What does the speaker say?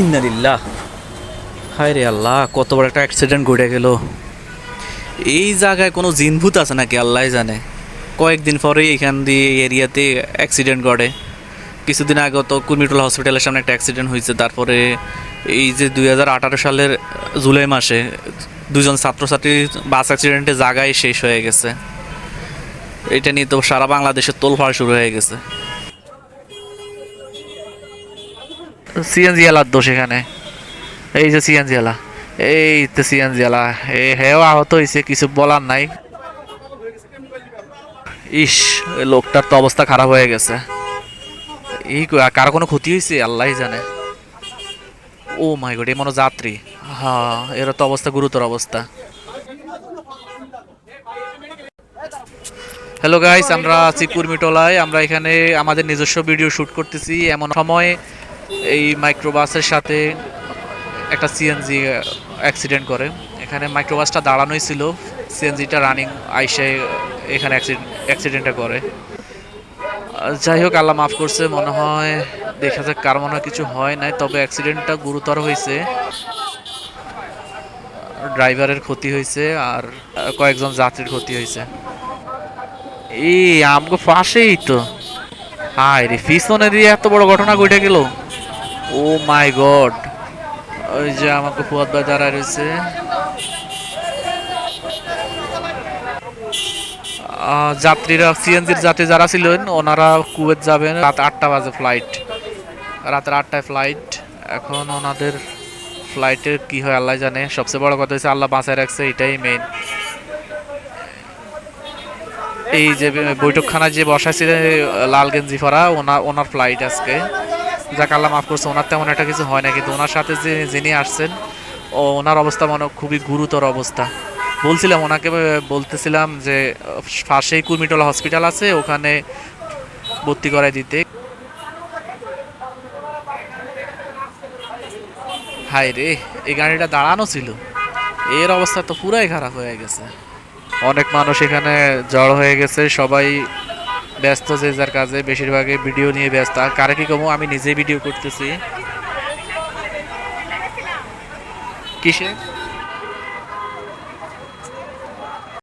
ইন্নালিল্লাহ। হায় রে আল্লাহ, কত বড় একটা অ্যাক্সিডেন্ট ঘটে গেল। এই জায়গায় কোনো জিনভূত আছে নাকি আল্লাহ জানে। কয়েকদিন পরেই এখান দিয়ে এরিয়াতে অ্যাক্সিডেন্ট ঘটে। কিছুদিন আগে তো কুর্মিটোলা হসপিটালের সামনে একটা অ্যাক্সিডেন্ট হয়েছে। তারপরে এই যে 2018 সালের জুলাই মাসে দুজন ছাত্রছাত্রী বাস অ্যাক্সিডেন্টে জায়গায় শেষ হয়ে গেছে। এটা নিয়ে তো সারা বাংলাদেশে তোলফাড় শুরু হয়ে গেছে। সিএনজি এলার দোষ এখানে। এই যে সিএনজি এলা, এই তো সিএনজি এলা, হেও আহত হয়েছে, কিছু বলার নাই। ইস, ওই লোকটার তো অবস্থা খারাপ হয়ে গেছে। এই কারো কোনো ক্ষতি হয়েছে আল্লাহ জানে। ও মাই গড, এ মনে হয় যাত্রী। হ্যাঁ, এর তো অবস্থা গুরুতর অবস্থা। হ্যালো গাইস, আমরা আছি কুর্মিটোলায়। আমরা এখানে আমাদের নিজস্ব ভিডিও শ্যুট করতেছি। এমন সময় এই মাইক্রোবাসের সাথে একটা সিএনজি অ্যাক্সিডেন্ট করে। এখানে মাইক্রোবাসটা দাঁড়ানোই ছিল, সিএনজিটা রানিং আইসে এখানে অ্যাক্সিডেন্টটা করে। যাই হোক, আল্লাহ মাফ করছে মনে হয়। দেখা যাক, কার মনে হয় কিছু হয় নাই, তবে অ্যাক্সিডেন্টটা গুরুতর হয়েছে। ড্রাইভারের ক্ষতি হয়েছে আর কয়েকজন যাত্রীর ক্ষতি হয়েছে। এই আমগো পাশেই তো। হায় রে, পিছনে দিয়ে এত বড় ঘটনা ঘটে গেল। ও মাই গড। ওই যে আমাকে ফুয়াদ ভাই দাঁড়ায় রয়েছে। যাত্রীরা, সিএনজির যাত্রী যারা ছিলেন ওনারা কুয়েত যাবেন। রাত 8টা বাজে ফ্লাইট, রাতের 8টায় ফ্লাইট। এখন ওনাদের ফ্লাইটের কি হয় আল্লাহ জানে। সবচেয়ে বড় কথা হচ্ছে আল্লাহ বাঁচায় রাখছে, এটাই মেইন। এই যে বৈঠকখানায় যে বসাইছিলেন লাল গেঞ্জি পরা, ওনার ফ্লাইট আজকে। যাক, আল্লাহ মাফ করছে, ওনার তেমন একটা কিছু হয় না। কিন্তু ওনার সাথে যে যিনি আসছেন, ওনার অবস্থা মনে খুবই গুরুতর অবস্থা। বলছিলাম ওনাকে, বলতেছিলাম যে পাশেই কুর্মিটোলা হসপিটাল আছে, ওখানে ভর্তি করাই দিতে। হায় রে, এই গাড়িটা দাঁড়ানো ছিল, এর অবস্থা তো পুরাই খারাপ হয়ে গেছে। অনেক মানুষ এখানে জড় হয়ে গেছে, সবাই ব্যস্ত যে যার কাজে, বেশিরভাগই ভিডিও নিয়ে ব্যস্ত। আর কারে কি কমো, আমি নিজেই ভিডিও করতেছি। কিসে